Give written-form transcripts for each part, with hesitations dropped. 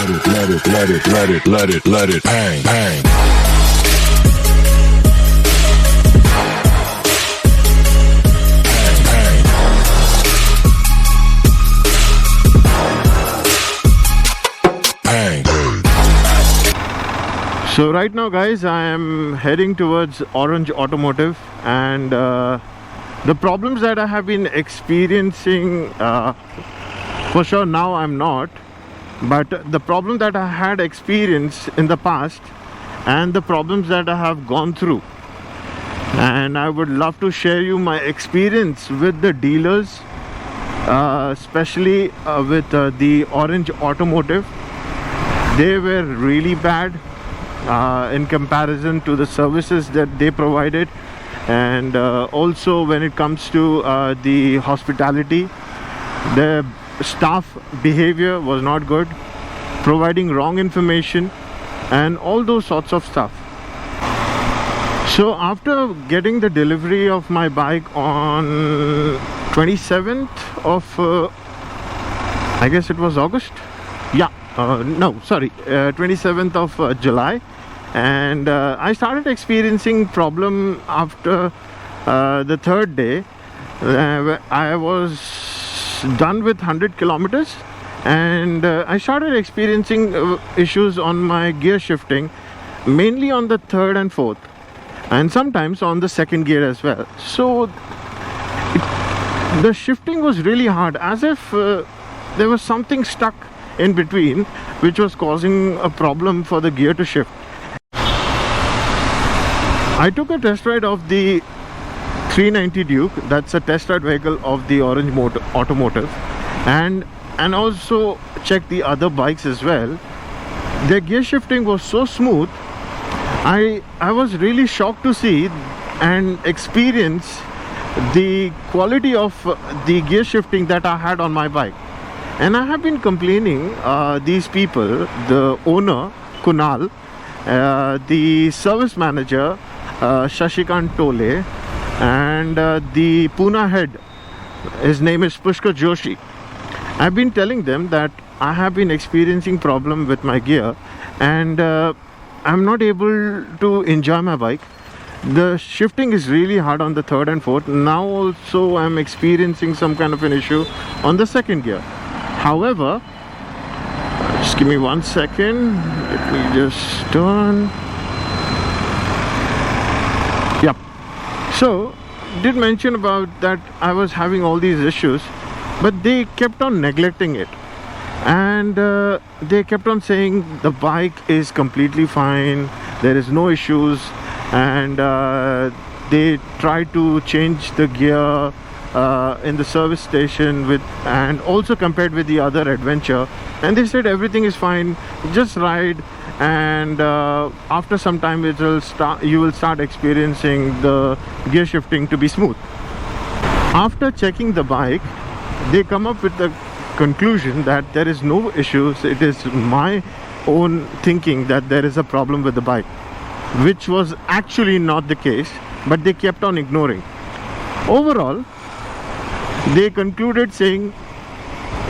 let it bang, bang. So right now guys, I am heading towards Orange Automotive, and the problems that I have been experiencing, for sure now I'm not, but the problem that I had experienced in the past and the problems that I have gone through, and I would love to share you my experience with the dealers, especially with the Orange Automotive. They were really bad in comparison to the services that they provided, and also when it comes to the hospitality, the staff behavior was not good, providing wrong information and all those sorts of stuff. So after getting the delivery of my bike on 27th of I guess it was August, yeah, no sorry, 27th of July, and I started experiencing problem after the third day. I was done with 100 kilometers, and I started experiencing issues on my gear shifting, mainly on the third and fourth, and sometimes on the second gear as well. So the shifting was really hard, as if there was something stuck in between which was causing a problem for the gear to shift. I took a test ride of the 390 Duke, that's a test ride vehicle of the Orange Automotive, and also checked the other bikes as well. Their gear shifting was so smooth. I was really shocked to see and experience the quality of the gear shifting that I had on my bike. And I have been complaining these people, the owner Kunal, the service manager Shashikant Tole, and the Pune head, his name is Pushkar Joshi. I've been telling them that I have been experiencing problem with my gear, and I'm not able to enjoy my bike. The shifting is really hard on the third and fourth. Now also I'm experiencing some kind of an issue on the second gear. However, just give me 1 second, let me just turn. Yep. So did mention about that I was having all these issues, but they kept on neglecting it, and they kept on saying the bike is completely fine, there is no issues, and they tried to change the gear in the service station and also compared with the other Adventure, and they said everything is fine, just ride, and after some time you will start experiencing the gear shifting to be smooth. After checking the bike, they come up with the conclusion that there is no issues. It is my own thinking that there is a problem with the bike, which was actually not the case, but they kept on ignoring. Overall, they concluded saying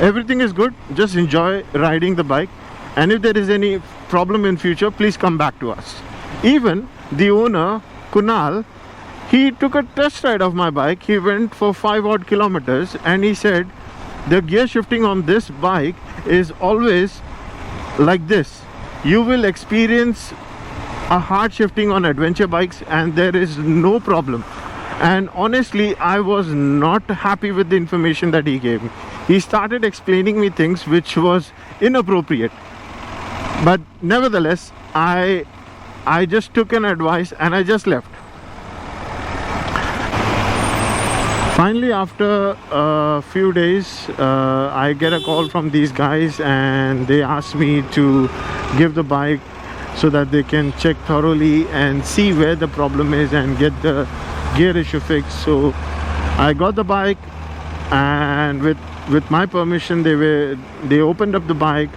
everything is good, just enjoy riding the bike, and if there is any problem in future, please come back to us. Even the owner Kunal, he took a test ride of my bike. He went for 5 odd kilometers, and he said the gear shifting on this bike is always like this. You will experience a hard shifting on adventure bikes, and there is no problem. And honestly, I was not happy with the information that he gave me. He started explaining me things which was inappropriate, but nevertheless I just took an advice and I just left. Finally, after a few days, I get a call from these guys, and they asked me to give the bike so that they can check thoroughly and see where the problem is and get the gear issue fixed. So I got the bike, and with my permission, they opened up the bike,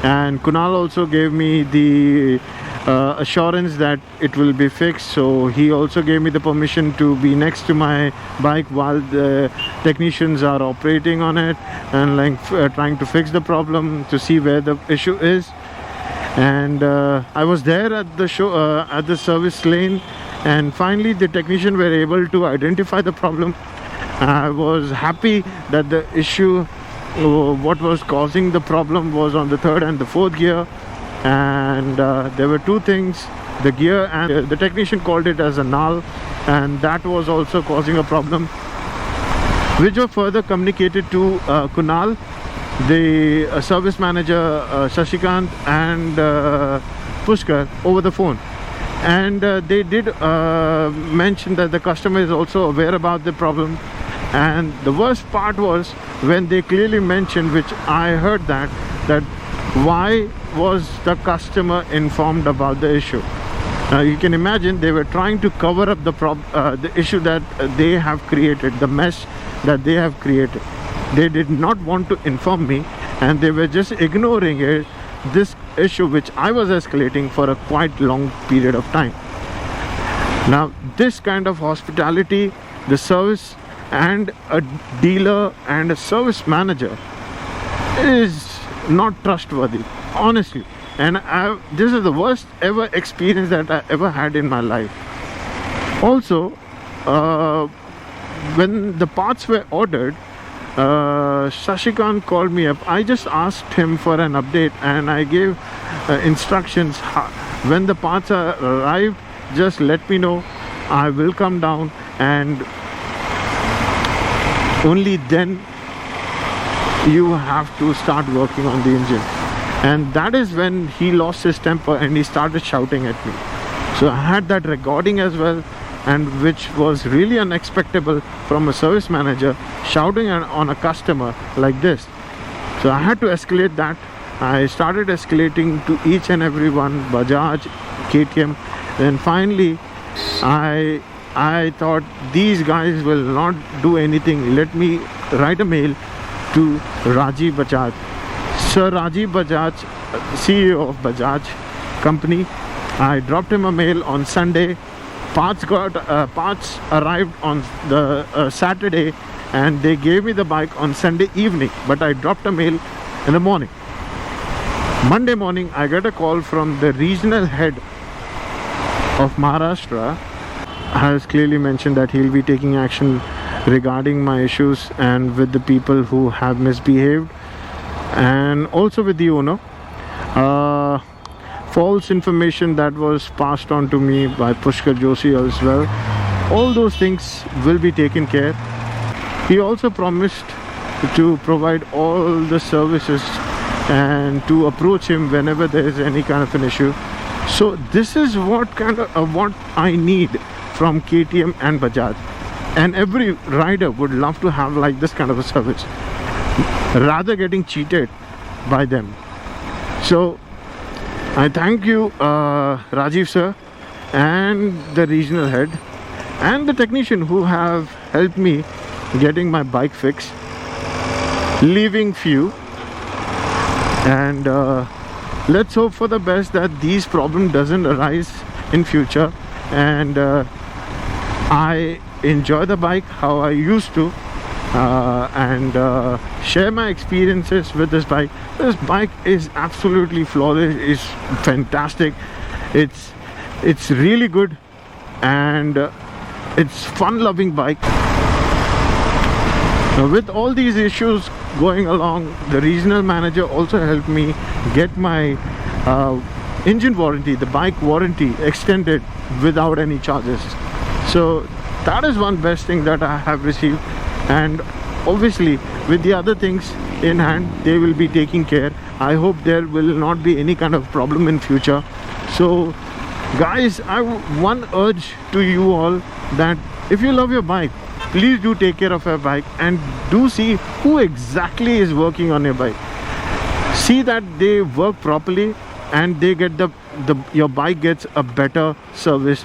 and Kunal also gave me the assurance that it will be fixed. So he also gave me the permission to be next to my bike while the technicians are operating on it and like trying to fix the problem to see where the issue is. And I was there at the show at the service lane, and finally the technician were able to identify the problem. I was happy that the issue, what was causing the problem, was on the third and the fourth gear. And there were two things: the gear, and the technician called it as a null, and that was also causing a problem, which were further communicated to Kunal, the service manager, Shashikant, and Pushkar over the phone. And they did mention that the customer is also aware about the problem. And the worst part was when they clearly mentioned, which I heard, that why was the customer informed about the issue. You can imagine they were trying to cover up the issue that they have created, the mess that they have created. They did not want to inform me, and they were just ignoring it, this issue which I was escalating for a quite long period of time. Now this kind of hospitality, the service, and a dealer and a service manager is not trustworthy, honestly. And this is the worst ever experience that I ever had in my life. Also, when the parts were ordered, Shashikant called me up. I just asked him for an update, and I gave instructions. When the parts are arrived, just let me know. I will come down, and only then you have to start working on the engine. And that is when he lost his temper and he started shouting at me. So I had that recording as well, and which was really unexpected from a service manager shouting on a customer like this. So I had to escalate that. I started escalating to each and every one, Bajaj, KTM. Then finally I thought, these guys will not do anything. Let me write a mail to Rajiv Bajaj. Sir Rajiv Bajaj, CEO of Bajaj company. I dropped him a mail on Sunday. Parts arrived on the Saturday, and they gave me the bike on Sunday evening, but I dropped a mail in the morning. Monday morning I got a call from the regional head of Maharashtra. Has clearly mentioned that he'll be taking action regarding my issues and with the people who have misbehaved, and also with the owner. False information that was passed on to me by Pushkar Joshi as well. All those things will be taken care. He also promised to provide all the services and to approach him whenever there is any kind of an issue. So this is what I need from KTM and Bajaj, and every rider would love to have like this kind of a service rather getting cheated by them. So I thank you, Rajiv sir, and the regional head and the technician who have helped me getting my bike fixed, leaving few, and let's hope for the best that these problems doesn't arise in future. And I enjoy the bike how I used to, and share my experiences with this bike. This bike is absolutely flawless. It's fantastic. It's really good, and it's fun-loving bike. Now, with all these issues going along, the regional manager also helped me get my engine warranty, the bike warranty, extended without any charges. So that is one best thing that I have received, and obviously with the other things in hand, they will be taking care. I hope there will not be any kind of problem in future. So guys, one urge to you all, that if you love your bike, please do take care of your bike, and do see who exactly is working on your bike. See that they work properly, and they get your bike gets a better service